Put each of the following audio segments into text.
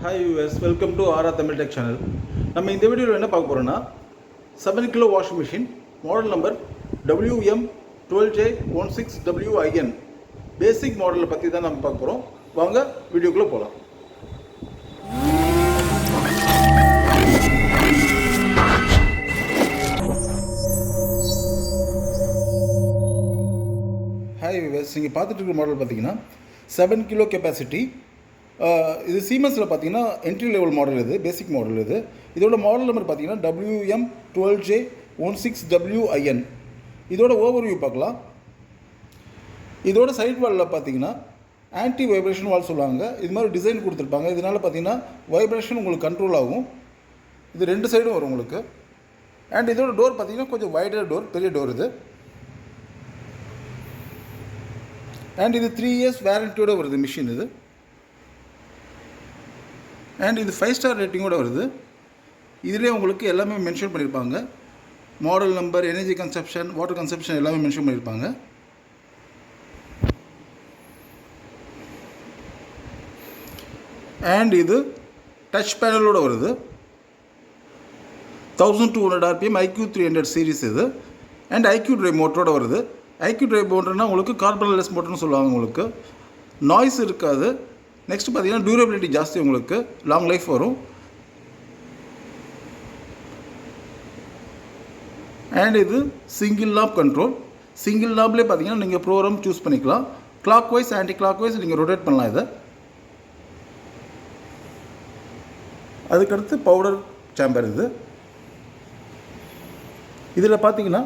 Hi viewers, welcome to RR Tamil Tech channel. நம்ம இந்த வீடியோவில் என்ன பார்க்க போறோம்னா 7 kilo washing machine model number WM12J16WIN பேசிக் மாடலை பற்றி தான் நம்ம பார்க்க போகிறோம். வாங்க வீடியோக்குள்ளே போகலாம். ஹாய் வியூவர்ஸ், நீங்கள் பார்த்துட்டு இருக்கிற மாடல் பார்த்தீங்கன்னா 7 kilo கெப்பாசிட்டி. இது சீமென்ஸில் பார்த்தீங்கன்னா என்ட்ரி லெவல் மாடல், இது பேசிக் மாடல். இதோட மாடல் நம்பர் பார்த்தீங்கன்னா WM12J16WIN. இதோட ஓவர்வியூ பார்க்கலாம். இதோட சைட் வாலில் பார்த்தீங்கன்னா ஆன்டி வைப்ரேஷன் வால் சொல்லுவாங்க. இது மாதிரி டிசைன் கொடுத்துருப்பாங்க. இதனால் பார்த்தீங்கன்னா வைப்ரேஷன் உங்களுக்கு கண்ட்ரோல் ஆகும். இது ரெண்டு சைடும் வரும் உங்களுக்கு. அண்ட் இதோட டோர் பார்த்தீங்கன்னா கொஞ்சம் வைடர் டோர், பெரிய டோர் இது. அண்ட் இது 3 years வாரண்டியோடு வருது மிஷின் இது. அண்ட் இது 5 star ரேட்டிங்கோடு வருது. இதிலே உங்களுக்கு எல்லாமே மென்ஷன் பண்ணியிருப்பாங்க. Model number, energy consumption, water consumption எல்லாமே மென்ஷன் பண்ணியிருப்பாங்க. அண்ட் இது டச் பேனலோடு வருது. 1200 RPM IQ300 சீரீஸ் இது. அண்ட் IQ டிரைவ் மோட்டரோடு வருது. IQ டிரைவ் மோட்டர்னால் உங்களுக்கு கார்பன்லெஸ் மோட்டர்னு சொல்லுவாங்க. உங்களுக்கு நாய்ஸ் இருக்காது. நெக்ஸ்ட் பார்த்தீங்கன்னா டியூரபிலிட்டி ஜாஸ்தி, உங்களுக்கு லாங் லைஃப் வரும். அண்ட் இது சிங்கிள் நாப் கண்ட்ரோல். சிங்கிள் நாப்லேயே பார்த்தீங்கன்னா நீங்கள் ப்ரோக்ராம் சூஸ் பண்ணிக்கலாம். Clockwise, anticlockwise நீங்கள் ரொட்டேட் பண்ணலாம் இதை. அதுக்கடுத்து பவுடர் சேம்பர் இது. இதில் பார்த்தீங்கன்னா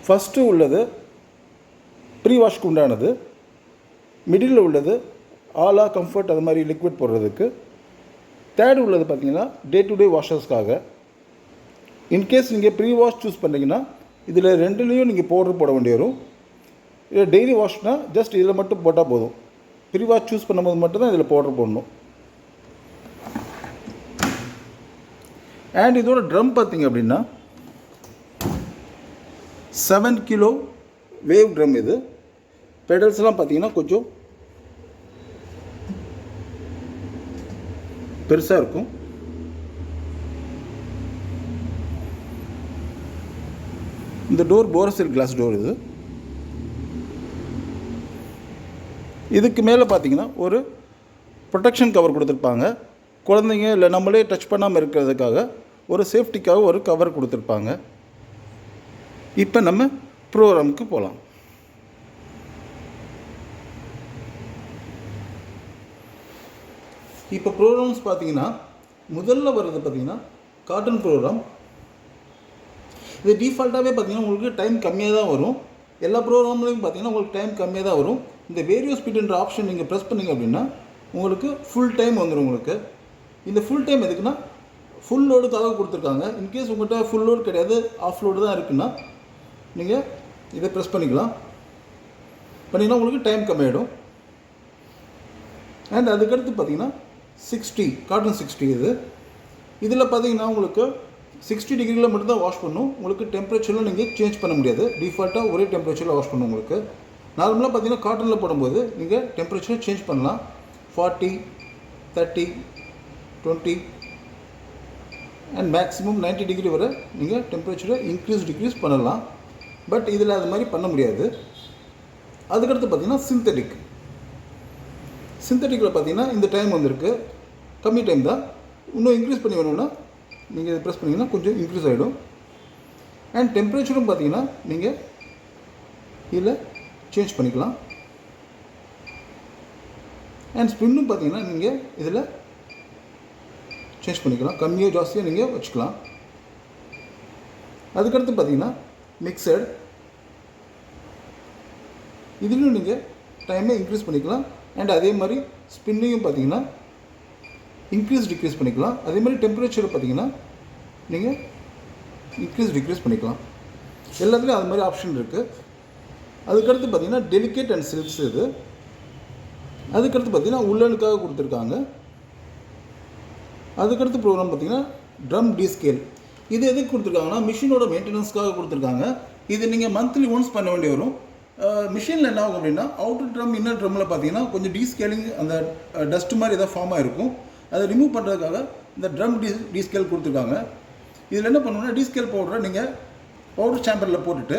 ஃபஸ்ட்டு உள்ளது ப்ரீ வாஷ்க்கு உண்டானது. மிடில் உள்ளது ஆலா, கம்ஃபர்ட், அது மாதிரி லிக்விட் போடுறதுக்கு. தேர்டு உள்ளது பார்த்தீங்கன்னா டே டு டே வாஷர்ஸ்க்காக. இன்கேஸ் நீங்கள் ப்ரீ வாஷ் சூஸ் பண்ணிங்கன்னா இதில் ரெண்டுலேயும் நீங்கள் பவுடர் போட வேண்டி வரும். இல்லை டெய்லி வாஷ்னால் ஜஸ்ட் இதில் மட்டும் போட்டால் போதும். ப்ரீ வாஷ் சூஸ் பண்ணும்போது மட்டும்தான் இதில் பவுடர் போடணும். அண்ட் இதோட ட்ரம் பார்த்தீங்க அப்படின்னா 7 kilo வேவ் ட்ரம் இது. பெடல்ஸ்லாம் பார்த்தீங்கன்னா கொஞ்சம் பெருசாக இருக்கும். இந்த டோர் போரசில் கிளாஸ் டோர் இது. இதுக்கு மேலே பார்த்தீங்கன்னா ஒரு ப்ரொடெக்ஷன் கவர் கொடுத்துருப்பாங்க. குழந்தைங்க இல்லை நம்மளே டச் பண்ணாமல் இருக்கிறதுக்காக ஒரு சேஃப்டிக்காக ஒரு கவர் கொடுத்துருப்பாங்க. இப்போ நம்ம ப்ரோக்ராமுக்கு போகலாம். இப்போ ப்ரோக்ராம்ஸ் பார்த்தீங்கன்னா முதல்ல வர்றது பார்த்தீங்கன்னா காட்டன் ப்ரோக்ராம். இது டிஃபால்ட்டாகவே பார்த்தீங்கன்னா உங்களுக்கு டைம் கம்மியாக தான் வரும். எல்லா ப்ரோக்ராம்லையும் பார்த்தீங்கன்னா உங்களுக்கு டைம் கம்மியாக தான் வரும். இந்த வேரியோ ஸ்பீடுன்ற ஆப்ஷன் நீங்கள் ப்ரெஸ் பண்ணிங்க அப்படின்னா உங்களுக்கு ஃபுல் டைம் வந்துடும். உங்களுக்கு இந்த ஃபுல் டைம் எதுக்குன்னா ஃபுல் லோடுக்காக கொடுத்துருக்காங்க. இன்கேஸ் உங்கள்கிட்ட ஃபுல் லோடு கிடையாது, ஆஃப் லோடு தான் இருக்குன்னா நீங்கள் இதை ப்ரெஸ் பண்ணிக்கலாம். பண்ணிங்கன்னா உங்களுக்கு டைம் கம்மியாகிடும். அண்ட் அதுக்கடுத்து பார்த்தீங்கன்னா 60 காட்டன் 60 இது. இதில் பார்த்தீங்கன்னா உங்களுக்கு 60 டிகிரியில் மட்டும்தான் வாஷ் பண்ணும். உங்களுக்கு டெம்பரேச்சரில் நீங்கள் சேஞ்ச் பண்ண முடியாது. டிஃபால்ட்டாக ஒரே டெம்பரேச்சரில் வாஷ் பண்ணும். உங்களுக்கு நார்மலாக பார்த்தீங்கன்னா காட்டனில் போடும்போது நீங்கள் டெம்பரேச்சரை சேஞ்ச் பண்ணலாம். 40, 30, 20 அண்ட் மேக்ஸிமம் 90 டிகிரி வரை நீங்கள் டெம்பரேச்சரை டிக்ரீஸ் பண்ணலாம். பட் இதில் அது மாதிரி பண்ண முடியாது. அதுக்கடுத்து பார்த்தீங்கன்னா சிந்தட்டிக்கில் பார்த்தீங்கன்னா இந்த டைம் வந்திருக்கு, கம்மி டைம் தான். இன்னும் இன்க்ரீஸ் பண்ணி வேணும்னா நீங்கள் இதை ப்ரெஸ் பண்ணிங்கன்னா கொஞ்சம் இன்க்ரீஸ் ஆகிடும். அண்ட் டெம்பரேச்சரும் பார்த்தீங்கன்னா நீங்கள் இதில் சேஞ்ச் பண்ணிக்கலாம். அண்ட் ஸ்பின்னும் பார்த்தீங்கன்னா நீங்கள் இதில் சேஞ்ச் பண்ணிக்கலாம். கம்மியாக ஜாஸ்தியாக நீங்கள் வச்சுக்கலாம். அதுக்கடுத்து பார்த்தீங்கன்னா மிக்சட். இதுலேயும் நீங்கள் டைமை இன்க்ரீஸ் பண்ணிக்கலாம். அண்ட் அதே மாதிரி ஸ்பின்னையும் பார்த்தீங்கன்னா டிக்ரீஸ் பண்ணிக்கலாம். அதே மாதிரி டெம்பரேச்சரை பார்த்தீங்கன்னா நீங்கள் டிக்ரீஸ் பண்ணிக்கலாம். எல்லாத்துலேயும் அது மாதிரி ஆப்ஷன் இருக்குது. அதுக்கடுத்து பார்த்தீங்கன்னா டெலிகேட் அண்ட் சில்க்ஸ் இது. அதுக்கடுத்து பார்த்தீங்கன்னா உள்ளனுக்காக கொடுத்துருக்காங்க. அதுக்கடுத்து ப்ரோக்ராம் பார்த்தீங்கன்னா ட்ரம் டீஸ்கேல். இது எதுக்கு கொடுத்துருக்காங்கன்னா மிஷினோட மெயின்டெனன்ஸ்க்காக கொடுத்துருக்காங்க. இது நீங்கள் மந்த்லி ஒன்ஸ் பண்ண வேண்டி வரும். மிஷினில் என்ன ஆகும் அப்படின்னா அவுட்டர் ட்ரம் இன்னர் ட்ரம்மில் பார்த்தீங்கன்னா கொஞ்சம் டீஸ்கேலிங் அந்த டஸ்ட் மாதிரி ஏதாவது ஃபார்ம் ஆகிருக்கும். அதை ரிமூவ் பண்ணுறதுக்காக இந்த ட்ரம் டீஸ்கேல் கொடுத்துருக்காங்க. இதில் என்ன பண்ணணும்னா டீஸ்கேல் பவுடரை நீங்கள் பவுடர் சாம்பரில் போட்டுட்டு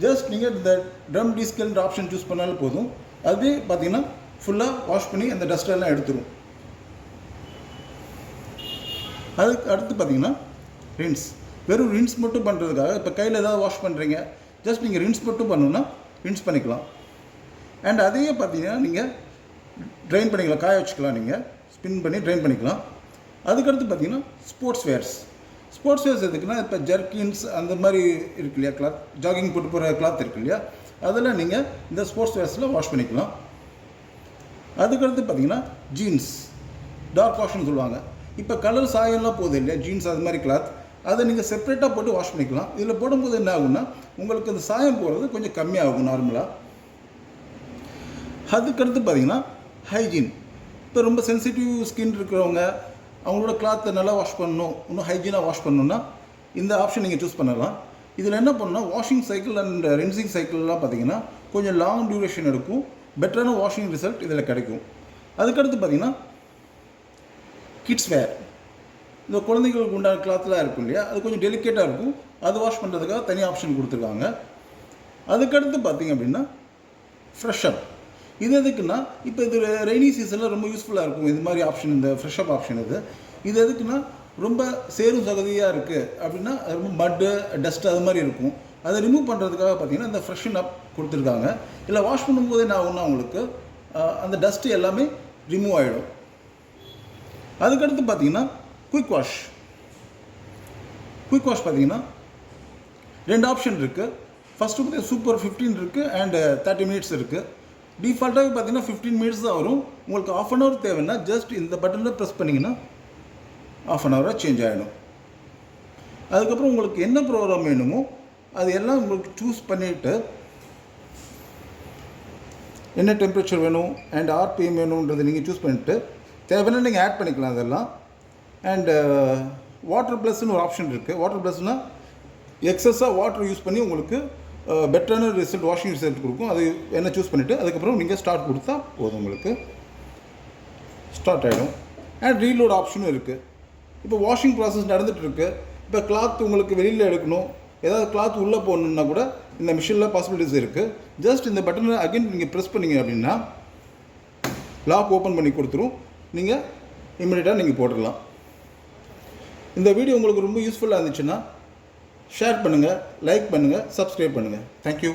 ஜஸ்ட் நீங்கள் இந்த ட்ரம் டீஸ்கேல்ன்ற ஆப்ஷன் சூஸ் பண்ணாலும் போதும். அதுவே பார்த்தீங்கன்னா ஃபுல்லாக வாஷ் பண்ணி அந்த டஸ்ட்டெல்லாம் எடுத்துரும். அதுக்கு அடுத்து பார்த்தீங்கன்னா ரின்ஸ். வெறும் ரின்ஸ் மட்டும் பண்ணுறதுக்காக இப்போ கையில் ஏதாவது வாஷ் பண்ணுறீங்க, ஜஸ்ட் நீங்கள் ரின்ஸ் மட்டும் பண்ணணுன்னா ரின்ஸ் பண்ணிக்கலாம். அண்ட் அதையே பார்த்தீங்கன்னா நீங்கள் ட்ரைன் பண்ணிக்கலாம், காய வச்சுக்கலாம், நீங்கள் ஸ்பின் பண்ணி ட்ரைன் பண்ணிக்கலாம். அதுக்கடுத்து பார்த்தீங்கன்னா ஸ்போர்ட்ஸ் வேர்ஸ். ஸ்போர்ட்ஸ் வேர்ஸ் எதுக்குன்னா இப்போ ஜர்க்கின்ஸ் அந்த மாதிரி இருக்கு இல்லையா, கிளாத் ஜாகிங் போட்டு போகிற கிளாத் இருக்கு இல்லையா, அதில் நீங்கள் இந்த ஸ்போர்ட்ஸ் வேர்ஸில் வாஷ் பண்ணிக்கலாம். அதுக்கடுத்து பார்த்தீங்கன்னா ஜீன்ஸ் டார்க் வாஷ்னு சொல்லுவாங்க. இப்போ கலர் சாயம்லாம் போகுது இல்லையா ஜீன்ஸ் அது மாதிரி கிளாத், அதை நீங்கள் செப்பரேட்டாக போட்டு வாஷ் பண்ணிக்கலாம். இதில் போடும்போது என்ன ஆகும்னா உங்களுக்கு அந்த சாயம் போகிறது கொஞ்சம் கம்மியாகும் நார்மலாக. அதுக்கடுத்து பார்த்தீங்கன்னா ஹைஜீன். இப்போ ரொம்ப சென்சிட்டிவ் ஸ்கின் இருக்கிறவங்க அவங்களோட கிளாத்தை நல்லா வாஷ் பண்ணணும், இன்னும் ஹைஜீனாக வாஷ் பண்ணணுன்னா இந்த ஆப்ஷன் நீங்கள் சூஸ் பண்ணலாம். இதில் என்ன பண்ணணும்னா வாஷிங் சைக்கிள் அண்ட் ரின்சிங் சைக்கிள்லாம் பார்த்தீங்கன்னா கொஞ்சம் லாங் டியூரேஷன் எடுக்கும், பெட்டரான வாஷிங் ரிசல்ட் இதில் கிடைக்கும். அதுக்கடுத்து பார்த்தீங்கன்னா கிட்ஸ் வேர். இந்த குழந்தைங்களுக்கு உண்டான கிளாத்லாம் இருக்கும் இல்லையா, அது கொஞ்சம் டெலிகேட்டாக இருக்கும், அது வாஷ் பண்ணுறதுக்காக தனி ஆப்ஷன் கொடுத்துருக்காங்க. அதுக்கடுத்து பார்த்திங்க அப்படின்னா ஃப்ரெஷ்அப். இது எதுக்குன்னா இப்போ இது ரெய்னி சீசனில் ரொம்ப யூஸ்ஃபுல்லாக இருக்கும் இது மாதிரி ஆப்ஷன், இந்த ஃப்ரெஷ்அப் ஆப்ஷன். இது எதுக்குன்னா ரொம்ப சேரும் சகதியாக இருக்குது அப்படின்னா ரொம்ப மட்டு டஸ்ட்டு அது மாதிரி இருக்கும், அதை ரிமூவ் பண்ணுறதுக்காக பார்த்திங்கன்னா இந்த ஃப்ரெஷன் அப் கொடுத்துருக்காங்க. இல்லை வாஷ் பண்ணும்போது என்ன ஆகும்னா உங்களுக்கு அந்த டஸ்ட்டு எல்லாமே ரிமூவ் ஆகிடும். அதுக்கடுத்து பார்த்தீங்கன்னா குயிக் வாஷ். குயிக் வாஷ் பார்த்தீங்கன்னா 2 ஆப்ஷன் இருக்குது. ஃபஸ்ட்டு பார்த்தீங்கன்னா சூப்பர் 15 இருக்குது அண்ட் 30 மினிட்ஸ் இருக்குது. டிஃபால்ட்டாகவே பார்த்தீங்கன்னா 15 மினிட்ஸ் தான் வரும். உங்களுக்கு ½ அன் ஹவர் தேவைன்னா ஜஸ்ட் இந்த பட்டனில் ப்ரெஸ் பண்ணிங்கன்னா ½ அன் ஹவராக சேஞ்ச் ஆகிடும். அதுக்கப்புறம் உங்களுக்கு என்ன ப்ரோக்ராம் வேணுமோ அது எல்லாம் உங்களுக்கு சூஸ் பண்ணிவிட்டு என்ன டெம்பரேச்சர் வேணும் அண்ட் RPM வேணுன்றதை நீங்கள் சூஸ் பண்ணிவிட்டு தேவைன்னா நீங்கள் ஆட் பண்ணிக்கலாம் அதெல்லாம். அண்டு வாட்டர் ப்ளஸ்ன்னு ஒரு ஆப்ஷன் இருக்குது. வாட்டர் ப்ளஸ்னால் எக்ஸஸாக வாட்டர் யூஸ் பண்ணி உங்களுக்கு பெட்டரான ரிசல்ட் வாஷிங் ரிசல்ட் கொடுக்கும். அது என்ன சூஸ் பண்ணிவிட்டு அதுக்கப்புறம் நீங்கள் ஸ்டார்ட் கொடுத்தா போதும், உங்களுக்கு ஸ்டார்ட் ஆகிடும். அண்ட் ரீலோட் ஆப்ஷனும் இருக்குது. இப்போ வாஷிங் ப்ராசஸ் நடந்துகிட்ருக்கு. இப்போ கிளாத் உங்களுக்கு வெளியில் எடுக்கணும், ஏதாவது கிளாத் உள்ளே போகணுன்னா கூட இந்த மிஷினில் பாசிபிலிட்டிஸ் இருக்குது. ஜஸ்ட் இந்த பட்டனை அகைன் நீங்கள் ப்ரெஸ் பண்ணிங்க அப்படின்னா லாக் ஓப்பன் பண்ணி கொடுத்துரும், நீங்கள் இம்மிடியட்டாக நீங்கள் போட்டுடலாம். இந்த வீடியோ உங்களுக்கு ரொம்ப யூஸ்ஃபுல்லாக இருந்துச்சுன்னா ஷேர் பண்ணுங்கள், லைக் பண்ணுங்கள், சப்ஸ்கிரைப் பண்ணுங்கள். தேங்க்யூ.